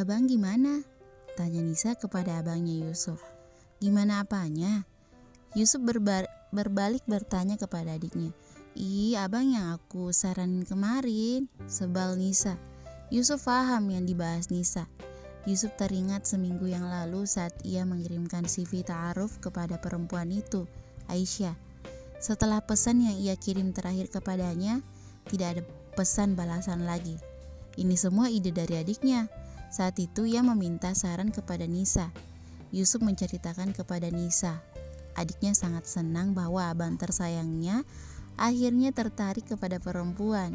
"Abang gimana?" tanya Nisa kepada abangnya Yusuf. "Gimana apanya?" Yusuf berbalik bertanya kepada adiknya. "Ih, abang yang aku saranin kemarin," sebal Nisa. Yusuf paham yang dibahas Nisa. Yusuf teringat seminggu yang lalu saat ia mengirimkan CV ta'aruf kepada perempuan itu, Aisyah. Setelah pesan yang ia kirim terakhir kepadanya, tidak ada pesan balasan lagi. Ini semua ide dari adiknya. Saat itu ia meminta saran kepada Nisa. Yusuf menceritakan kepada Nisa. Adiknya sangat senang bahwa abang tersayangnya akhirnya tertarik kepada perempuan.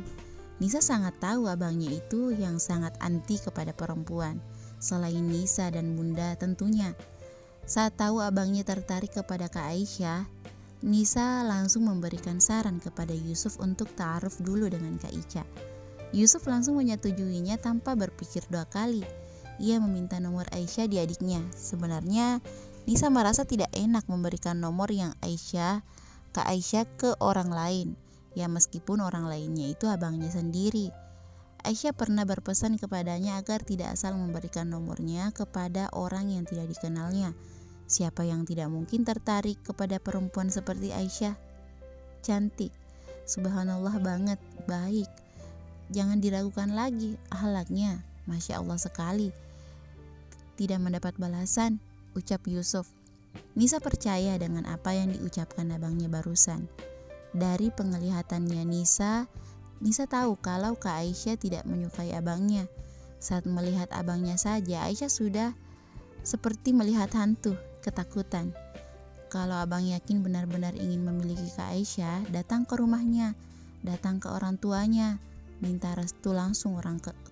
Nisa sangat tahu abangnya itu yang sangat anti kepada perempuan. Selain Nisa dan Bunda tentunya. Saat tahu abangnya tertarik kepada Kak Aisyah, Nisa langsung memberikan saran kepada Yusuf untuk ta'aruf dulu dengan Kak Ica. Yusuf langsung menyetujuinya tanpa berpikir 2 kali. Ia meminta nomor Aisyah di adiknya. Sebenarnya Nisa merasa tidak enak memberikan nomor yang Kak Aisyah ke orang lain. Ya meskipun orang lainnya itu abangnya sendiri. Aisyah pernah berpesan kepadanya agar tidak asal memberikan nomornya kepada orang yang tidak dikenalnya. Siapa yang tidak mungkin tertarik kepada perempuan seperti Aisyah? Cantik, subhanallah banget, baik. Jangan diragukan lagi akhlaknya, Masya Allah sekali. Tidak mendapat balasan, ucap Yusuf. Nisa percaya dengan apa yang diucapkan abangnya barusan. Dari penglihatannya Nisa tahu kalau Kak Aisyah tidak menyukai abangnya. Saat melihat abangnya saja, Aisyah sudah seperti melihat hantu, ketakutan. Kalau abang yakin benar-benar ingin memiliki Kak Aisyah, datang ke rumahnya, datang ke orang tuanya, minta restu langsung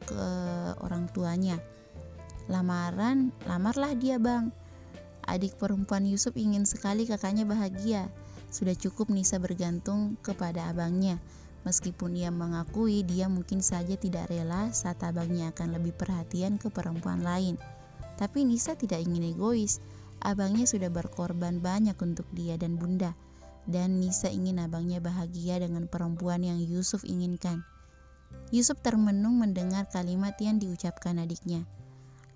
ke orang tuanya. Lamarlah dia bang. Adik perempuan Yusuf ingin sekali kakaknya bahagia. Sudah cukup Nisa bergantung kepada abangnya. Meskipun ia mengakui dia mungkin saja tidak rela saat abangnya akan lebih perhatian ke perempuan lain. Tapi Nisa tidak ingin egois. Abangnya sudah berkorban banyak untuk dia dan Bunda. Dan Nisa ingin abangnya bahagia dengan perempuan yang Yusuf inginkan. Yusuf termenung mendengar kalimat yang diucapkan adiknya.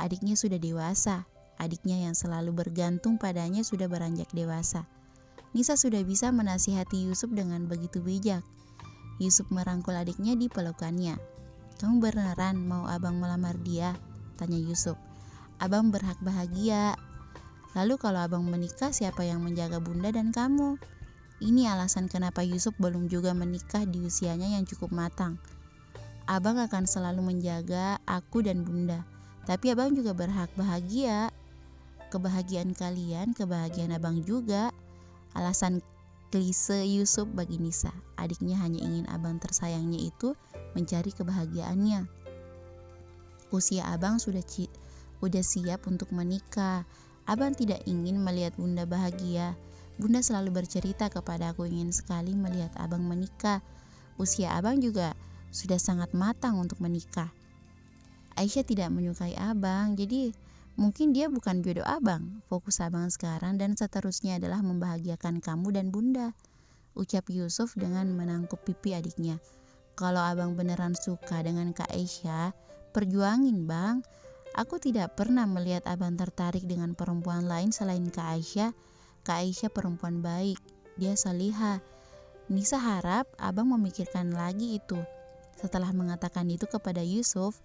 Adiknya sudah dewasa. Adiknya yang selalu bergantung padanya sudah beranjak dewasa. Nisa sudah bisa menasihati Yusuf dengan begitu bijak. Yusuf merangkul adiknya di pelukannya. "Kamu beneran mau abang melamar dia?" tanya Yusuf. "Abang berhak bahagia. Lalu kalau abang menikah, siapa yang menjaga Bunda dan kamu?" Ini alasan kenapa Yusuf belum juga menikah di usianya yang cukup matang. "Abang akan selalu menjaga aku dan Bunda. Tapi abang juga berhak bahagia. Kebahagiaan kalian, kebahagiaan abang juga." Alasan klise Yusuf bagi Nisa. Adiknya hanya ingin abang tersayangnya itu mencari kebahagiaannya. Usia abang sudah siap untuk menikah. Abang tidak ingin melihat Bunda bahagia. Bunda selalu bercerita kepada aku ingin sekali melihat abang menikah. Usia abang juga sudah sangat matang untuk menikah. Aisyah tidak menyukai abang, jadi mungkin dia bukan jodoh abang. Fokus abang sekarang dan seterusnya adalah membahagiakan kamu dan Bunda, ucap Yusuf dengan menangkup pipi adiknya. Kalau abang beneran suka dengan Kak Aisyah, perjuangin bang. Aku tidak pernah melihat abang tertarik dengan perempuan lain selain Kak Aisyah. Kak Aisyah perempuan baik, dia salihah. Nisa harap abang memikirkan lagi itu. Setelah mengatakan itu kepada Yusuf,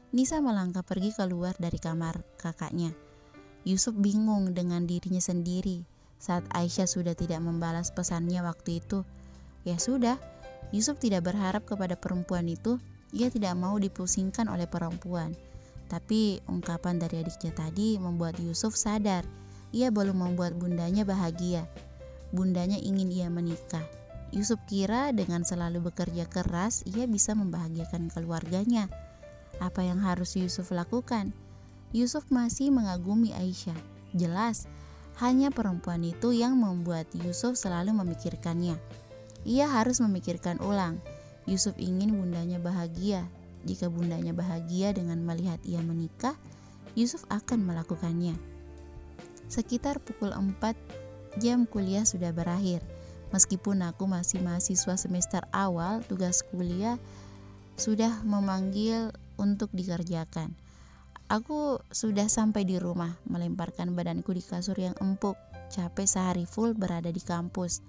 Nisa melangkah pergi keluar dari kamar kakaknya. Yusuf bingung dengan dirinya sendiri saat Aisyah sudah tidak membalas pesannya waktu itu. Ya sudah, Yusuf tidak berharap kepada perempuan itu. Ia tidak mau dipusingkan oleh perempuan. Tapi ungkapan dari adiknya tadi membuat Yusuf sadar ia belum membuat bundanya bahagia. Bundanya ingin ia menikah. Yusuf kira dengan selalu bekerja keras ia bisa membahagiakan keluarganya. Apa yang harus Yusuf lakukan? Yusuf masih mengagumi Aisyah. Jelas, hanya perempuan itu yang membuat Yusuf selalu memikirkannya. Ia harus memikirkan ulang. Yusuf ingin bundanya bahagia. Jika bundanya bahagia dengan melihat ia menikah, Yusuf akan melakukannya. Sekitar pukul 4, jam kuliah sudah berakhir. Meskipun aku masih mahasiswa semester awal, tugas kuliah sudah memanggil untuk dikerjakan. Aku sudah sampai di rumah, melemparkan badanku di kasur yang empuk. Capek sehari full berada di kampus.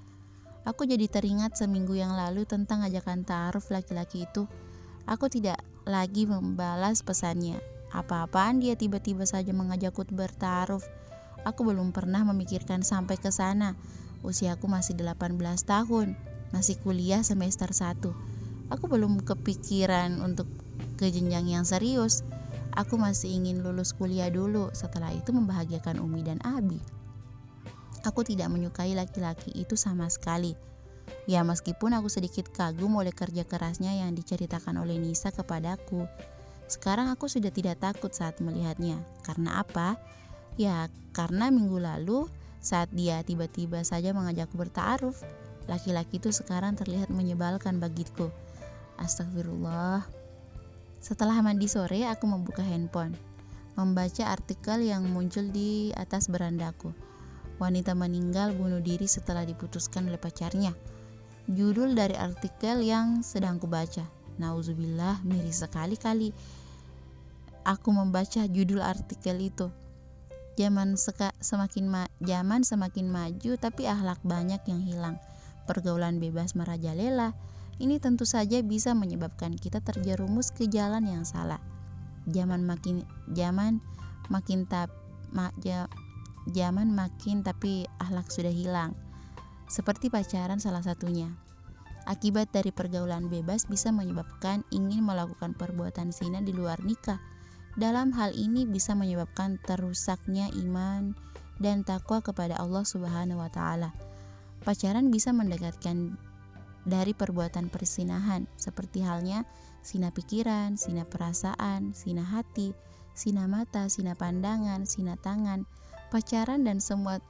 Aku jadi teringat seminggu yang lalu tentang ajakan ta'aruf laki-laki itu. Aku tidak lagi membalas pesannya. Apa-apaan dia tiba-tiba saja mengajakku berta'aruf. Aku belum pernah memikirkan sampai ke sana. Usiaku masih 18 tahun, masih kuliah semester 1. Aku belum kepikiran untuk ke jenjang yang serius. Aku masih ingin lulus kuliah dulu, setelah itu membahagiakan Umi dan Abi. Aku tidak menyukai laki-laki itu sama sekali. Ya, meskipun aku sedikit kagum oleh kerja kerasnya yang diceritakan oleh Nisa kepadaku. Sekarang aku sudah tidak takut saat melihatnya. Karena apa? Ya, karena minggu lalu saat dia tiba-tiba saja mengajakku berta'aruf, laki-laki itu sekarang terlihat menyebalkan bagiku. Astagfirullah. Setelah mandi sore, aku membuka handphone, membaca artikel yang muncul di atas berandaku. Wanita meninggal bunuh diri setelah diputuskan oleh pacarnya. Judul dari artikel yang sedang kubaca. Nauzubillah, miris sekali-kali aku membaca judul artikel itu. Zaman semakin maju, tapi akhlak banyak yang hilang. Pergaulan bebas merajalela. Ini tentu saja bisa menyebabkan kita terjerumus ke jalan yang salah. Zaman makin tapi akhlak sudah hilang. Seperti pacaran salah satunya. Akibat dari pergaulan bebas bisa menyebabkan ingin melakukan perbuatan zina di luar nikah. Dalam hal ini bisa menyebabkan terusaknya iman dan takwa kepada Allah Subhanahu wa taala. Pacaran bisa mendekatkan dari perbuatan persinahan, seperti halnya zina pikiran, zina perasaan, zina hati, zina mata, zina pandangan, zina tangan. Pacaran dan semua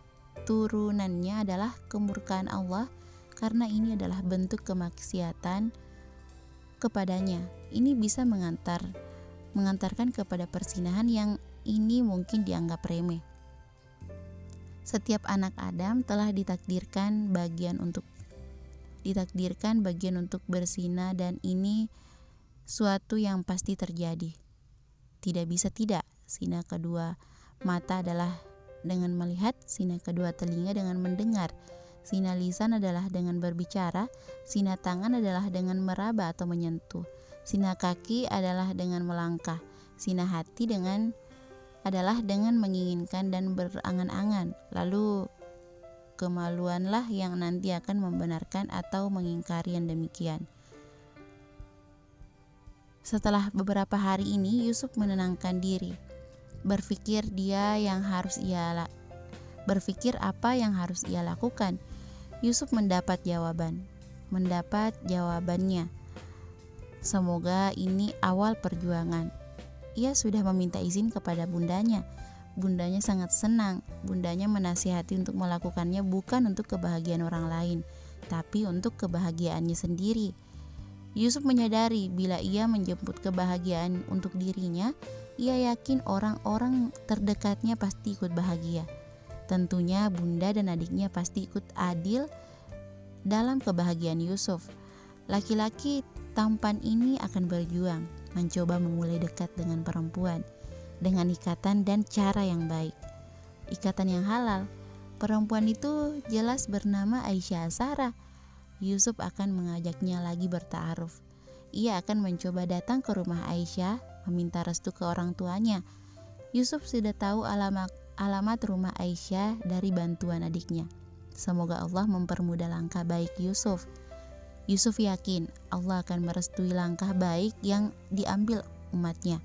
turunannya adalah kemurkaan Allah, karena ini adalah bentuk kemaksiatan kepadanya. Ini bisa mengantarkan kepada persinahan yang ini mungkin dianggap remeh. Setiap anak Adam telah ditakdirkan bagian untuk berzina, dan ini suatu yang pasti terjadi. Tidak bisa tidak. Zina kedua mata adalah dengan melihat, zina kedua telinga dengan mendengar, zina lisan adalah dengan berbicara, zina tangan adalah dengan meraba atau menyentuh, zina kaki adalah dengan melangkah, zina hati adalah dengan menginginkan dan berangan-angan. Lalu kemaluanlah yang nanti akan membenarkan atau mengingkari yang demikian. Setelah beberapa hari ini, Yusuf menenangkan diri, berpikir apa yang harus ia lakukan. Yusuf mendapat jawabannya. Semoga ini awal perjuangan. Ia sudah meminta izin kepada bundanya. Bundanya sangat senang. Bundanya menasihati untuk melakukannya bukan untuk kebahagiaan orang lain, tapi untuk kebahagiaannya sendiri. Yusuf menyadari bila ia menjemput kebahagiaan untuk dirinya, ia yakin orang-orang terdekatnya pasti ikut bahagia. Tentunya bunda dan adiknya pasti ikut adil dalam kebahagiaan Yusuf. Laki-laki tampan ini akan berjuang, mencoba memulai dekat dengan perempuan dengan ikatan dan cara yang baik, ikatan yang halal. Perempuan itu jelas bernama Aisyah Sarah. Yusuf akan mengajaknya lagi berta'aruf. Ia akan mencoba datang ke rumah Aisyah, meminta restu ke orang tuanya. Yusuf sudah tahu alamat rumah Aisyah dari bantuan adiknya. Semoga Allah mempermudah langkah baik Yusuf. Yusuf yakin Allah akan merestui langkah baik yang diambil umatnya.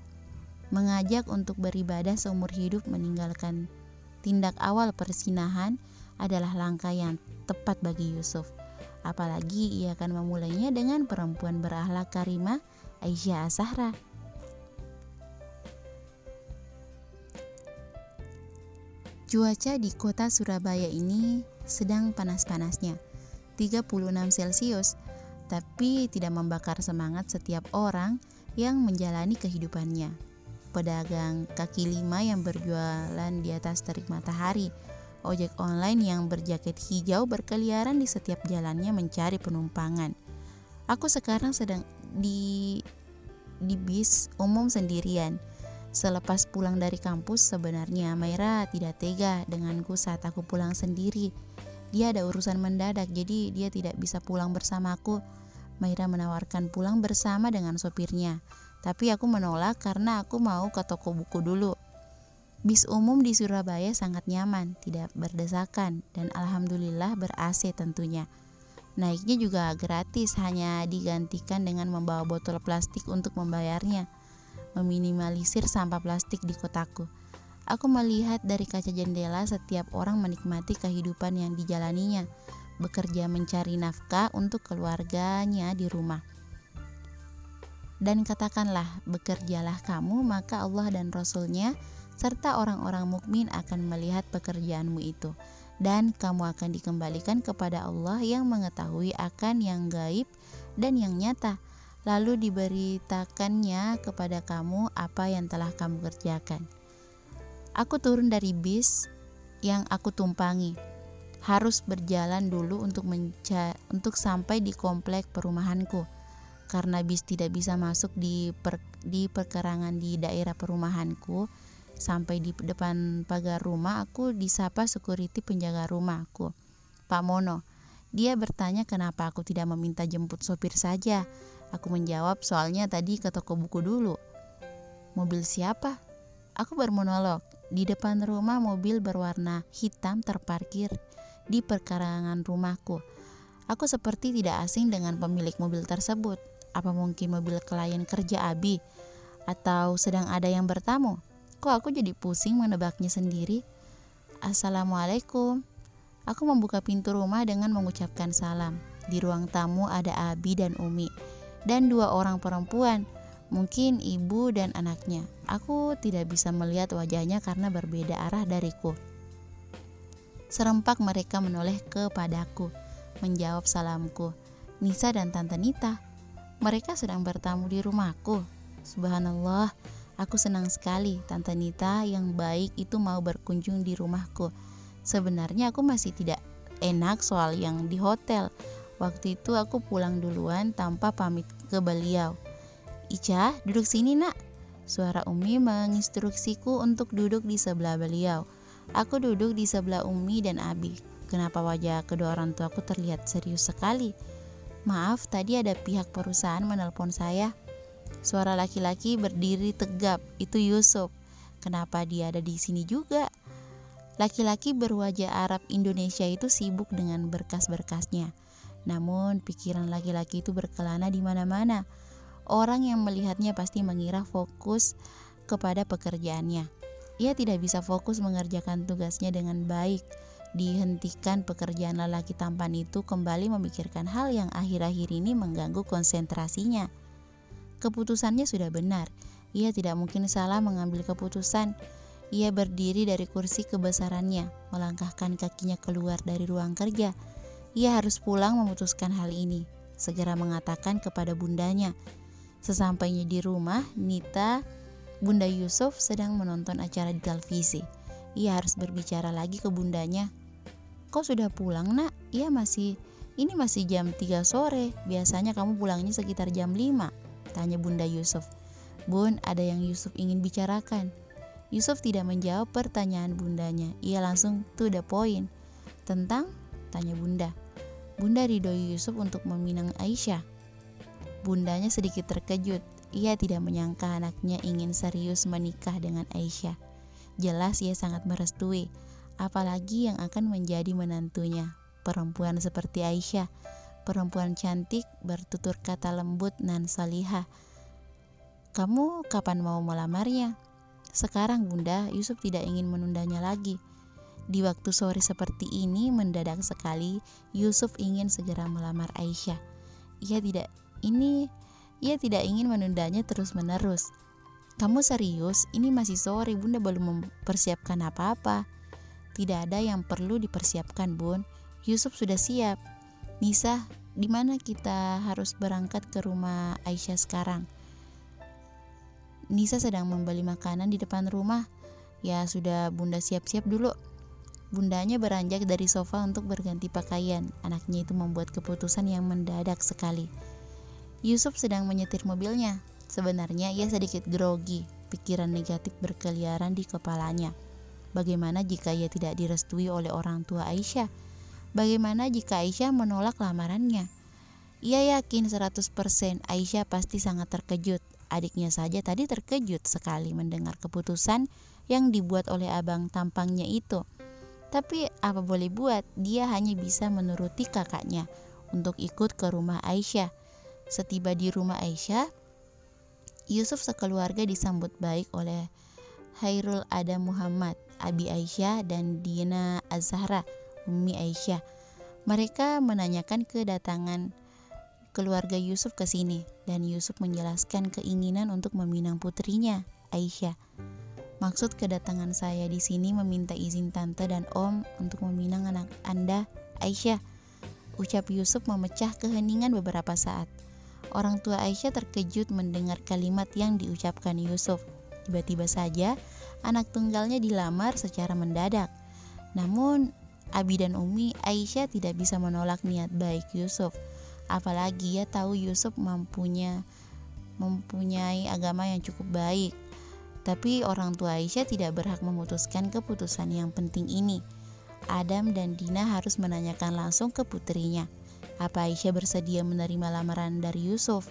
Mengajak untuk beribadah seumur hidup, meninggalkan tindak awal persinahan adalah langkah yang tepat bagi Yusuf. Apalagi ia akan memulainya dengan perempuan berakhlak karimah, Aisyah As-Sahra. Cuaca di kota Surabaya ini sedang panas-panasnya, 36 Celcius, tapi tidak membakar semangat setiap orang yang menjalani kehidupannya. Pedagang kaki lima yang berjualan di atas terik matahari, ojek online yang berjaket hijau berkeliaran di setiap jalannya mencari penumpangan. Aku sekarang sedang di bis umum sendirian. Selepas pulang dari kampus, sebenarnya Maira tidak tega denganku saat aku pulang sendiri. Dia ada urusan mendadak, jadi dia tidak bisa pulang bersamaku. Maira menawarkan pulang bersama dengan sopirnya, tapi aku menolak karena aku mau ke toko buku dulu. Bis umum di Surabaya sangat nyaman, tidak berdesakan, dan alhamdulillah ber-AC tentunya. Naiknya juga gratis, hanya digantikan dengan membawa botol plastik untuk membayarnya. Meminimalisir sampah plastik di kotaku. Aku melihat dari kaca jendela setiap orang menikmati kehidupan yang dijalaninya, bekerja mencari nafkah untuk keluarganya di rumah. Dan katakanlah, bekerjalah kamu, maka Allah dan Rasul-Nya serta orang-orang mukmin akan melihat pekerjaanmu itu, dan kamu akan dikembalikan kepada Allah yang mengetahui akan yang gaib dan yang nyata, lalu diberitakannya kepada kamu apa yang telah kamu kerjakan. Aku turun dari bis yang aku tumpangi. Harus berjalan dulu untuk sampai di komplek perumahanku. Karena bis tidak bisa masuk di perkerangan di daerah perumahanku, sampai di depan pagar rumah aku disapa security penjaga rumahku, Pak Mono. Dia bertanya kenapa aku tidak meminta jemput sopir saja. Aku menjawab soalnya tadi ke toko buku dulu. Mobil siapa? Aku bermonolog. Di depan rumah mobil berwarna hitam terparkir di perkarangan rumahku. Aku seperti tidak asing dengan pemilik mobil tersebut. Apa mungkin mobil klien kerja Abi? Atau sedang ada yang bertamu? Kok aku jadi pusing menebaknya sendiri? Assalamualaikum. Aku membuka pintu rumah dengan mengucapkan salam. Di ruang tamu ada Abi dan Umi, dan 2 orang perempuan, mungkin ibu dan anaknya. Aku tidak bisa melihat wajahnya karena berbeda arah dariku. Serempak mereka menoleh kepadaku, menjawab salamku. Nisa dan Tante Nita. Mereka sedang bertamu di rumahku. Subhanallah, aku senang sekali Tante Nita yang baik itu mau berkunjung di rumahku. Sebenarnya aku masih tidak enak soal yang di hotel. Waktu itu aku pulang duluan tanpa pamit ke beliau. Ica, duduk sini nak. Suara Umi menginstruksiku untuk duduk di sebelah beliau. Aku duduk di sebelah Umi dan Abi. Kenapa wajah kedua orang tuaku terlihat serius sekali? Maaf, tadi ada pihak perusahaan menelpon saya. Suara laki-laki berdiri tegap, itu Yusuf. Kenapa dia ada di sini juga? Laki-laki berwajah Arab Indonesia itu sibuk dengan berkas-berkasnya. Namun pikiran laki-laki itu berkelana di mana-mana. Orang yang melihatnya pasti mengira fokus kepada pekerjaannya. Ia tidak bisa fokus mengerjakan tugasnya dengan baik. Dihentikan pekerjaan lelaki tampan itu kembali memikirkan hal yang akhir-akhir ini mengganggu konsentrasinya. Keputusannya sudah benar. Ia tidak mungkin salah mengambil keputusan. Ia berdiri dari kursi kebesarannya, melangkahkan kakinya keluar dari ruang kerja. Ia harus pulang memutuskan hal ini. Segera mengatakan kepada bundanya. Sesampainya di rumah, Nita, Bunda Yusuf sedang menonton acara di televisi. Ia harus berbicara lagi ke bundanya. Kau sudah pulang nak? Iya ini masih jam 3 sore. Biasanya kamu pulangnya sekitar jam 5. Tanya Bunda Yusuf. Bun, ada yang Yusuf ingin bicarakan. Yusuf tidak menjawab pertanyaan bundanya. Ia langsung to the point. Tentang? Tanya bunda. Bunda ridhoi Yusuf untuk meminang Aisyah. Bundanya sedikit terkejut. Ia tidak menyangka anaknya ingin serius menikah dengan Aisyah. Jelas ia sangat merestui, apalagi yang akan menjadi menantunya, perempuan seperti Aisyah, perempuan cantik, bertutur kata lembut nan salihah. Kamu kapan mau melamarnya? Sekarang bunda, Yusuf tidak ingin menundanya lagi. Di waktu sore seperti ini, mendadak sekali Yusuf ingin segera melamar Aisyah. Ia tidak ingin menundanya terus-menerus. Kamu serius? Ini masih sore, bunda belum mempersiapkan apa-apa. Tidak ada yang perlu dipersiapkan, bun. Yusuf sudah siap. Nisa, di mana kita harus berangkat ke rumah Aisyah sekarang? Nisa sedang membeli makanan di depan rumah. Ya sudah, bunda siap-siap dulu. Bundanya beranjak dari sofa untuk berganti pakaian. Anaknya itu membuat keputusan yang mendadak sekali. Yusuf sedang menyetir mobilnya. Sebenarnya ia sedikit grogi. pikiran negatif berkeliaran di kepalanya. Bagaimana jika ia tidak direstui oleh orang tua Aisyah? Bagaimana jika Aisyah menolak lamarannya? Ia yakin 100% Aisyah pasti sangat terkejut. Adiknya saja tadi terkejut sekali mendengar keputusan yang dibuat oleh abang tampangnya itu. Tapi apa boleh buat, dia hanya bisa menuruti kakaknya untuk ikut ke rumah Aisyah. Setiba di rumah Aisyah, Yusuf sekeluarga disambut baik oleh Hairul Adam Muhammad, Abi Aisyah, dan Dina Az-Zahra, Ummi Aisyah. Mereka menanyakan kedatangan keluarga Yusuf ke sini, dan Yusuf menjelaskan keinginan untuk meminang putrinya, Aisyah. Maksud kedatangan saya di sini meminta izin tante dan om untuk meminang anak Anda, Aisyah, ucap Yusuf memecah keheningan beberapa saat. Orang tua Aisyah terkejut mendengar kalimat yang diucapkan Yusuf. Tiba-tiba saja anak tunggalnya dilamar secara mendadak. Namun Abi dan Umi Aisyah tidak bisa menolak niat baik Yusuf. Apalagi ia tahu Yusuf mempunyai agama yang cukup baik. Tapi orang tua Aisyah tidak berhak memutuskan keputusan yang penting ini. Adam dan Dina harus menanyakan langsung ke putrinya, apa Aisyah bersedia menerima lamaran dari Yusuf.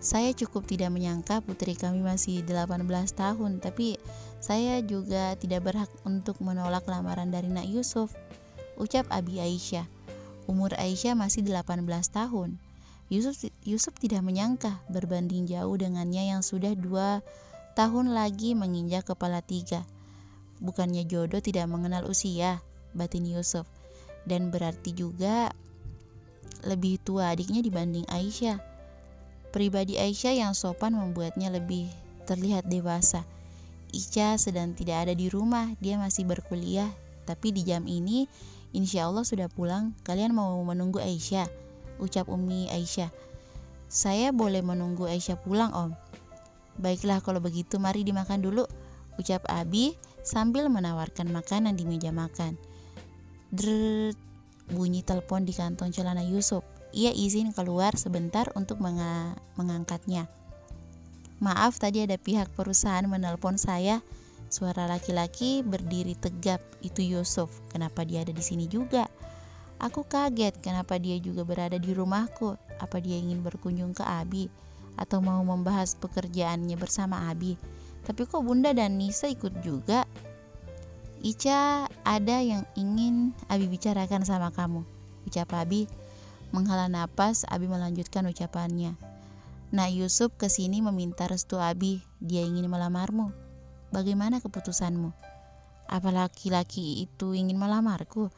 Saya cukup tidak menyangka putri kami masih 18 tahun, tapi saya juga tidak berhak untuk menolak lamaran dari Nak Yusuf, ucap Abi Aisyah. Umur Aisyah masih 18 tahun. Yusuf tidak menyangka berbanding jauh dengannya yang sudah 2 tahun lagi menginjak kepala 3. Bukannya jodoh tidak mengenal usia, batin Yusuf. Dan berarti juga lebih tua adiknya dibanding Aisyah. Pribadi Aisyah yang sopan membuatnya lebih terlihat dewasa. Ica sedang tidak ada di rumah, dia masih berkuliah. Tapi di jam ini, insya Allah sudah pulang. Kalian mau menunggu Aisyah? Ucap Umi Aisyah. Saya boleh menunggu Aisyah pulang, Om. Baiklah kalau begitu, mari dimakan dulu, ucap Abi sambil menawarkan makanan di meja makan. Drrrr, bunyi telepon di kantong celana Yusuf. Ia izin keluar sebentar untuk mengangkatnya. Maaf, tadi ada pihak perusahaan menelpon saya. Suara laki-laki berdiri tegap. Itu Yusuf. Kenapa dia ada di sini juga? Aku kaget kenapa dia juga berada di rumahku. Apa dia ingin berkunjung ke Abi atau mau membahas pekerjaannya bersama Abi? Tapi kok Bunda dan Nisa ikut juga? Ica, ada yang ingin Abi bicarakan sama kamu, ucap Abi. Menghela napas, Abi melanjutkan ucapannya. Nah, Yusuf kesini meminta restu Abi. Dia ingin melamarmu. Bagaimana keputusanmu? Apa laki-laki itu ingin melamarku?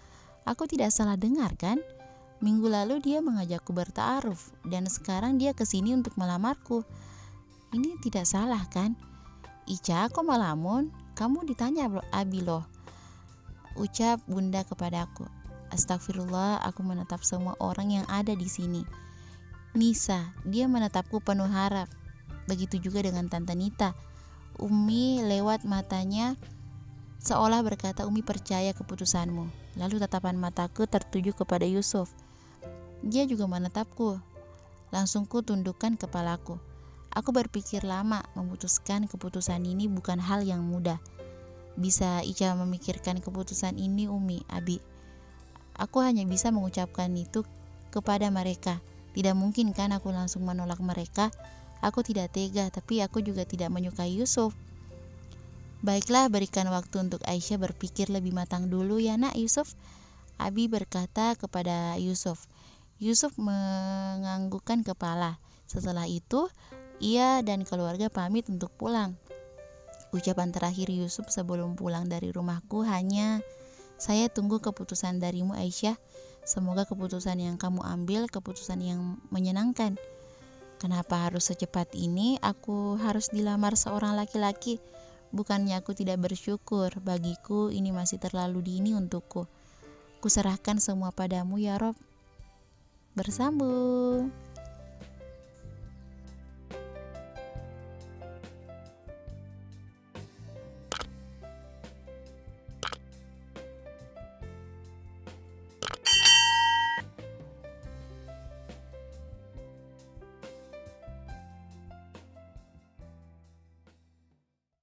Aku tidak salah dengar kan? Minggu lalu dia mengajakku berta'aruf, dan sekarang dia kesini untuk melamarku. Ini tidak salah kan? Ica, kok melamun? Kamu ditanya Abi loh, ucap Bunda kepadaku. Astagfirullah, aku menatap semua orang yang ada di sini. Nisa, dia menatapku penuh harap. Begitu juga dengan Tante Nita. Umi lewat matanya seolah berkata, Umi percaya keputusanmu. Lalu tatapan mataku tertuju kepada Yusuf. Dia juga menatapku. Langsung ku tundukkan kepalaku. Aku berpikir lama, memutuskan keputusan ini bukan hal yang mudah. Bisa Ica memikirkan keputusan ini, Umi, Abi? Aku hanya bisa mengucapkan itu kepada mereka. Tidak mungkin kan aku langsung menolak mereka. Aku tidak tega, tapi aku juga tidak menyukai Yusuf. Baiklah, berikan waktu untuk Aisyah berpikir lebih matang dulu ya Nak Yusuf, Abi berkata kepada Yusuf. Yusuf menganggukkan kepala. Setelah itu, ia dan keluarga pamit untuk pulang. Ucapan terakhir Yusuf sebelum pulang dari rumahku hanya, saya tunggu keputusan darimu Aisyah. Semoga keputusan yang kamu ambil keputusan yang menyenangkan. Kenapa harus secepat ini aku harus dilamar seorang laki-laki? Bukannya aku tidak bersyukur, bagiku ini masih terlalu dini untukku. Kuserahkan semua padamu ya Rob. Bersambung.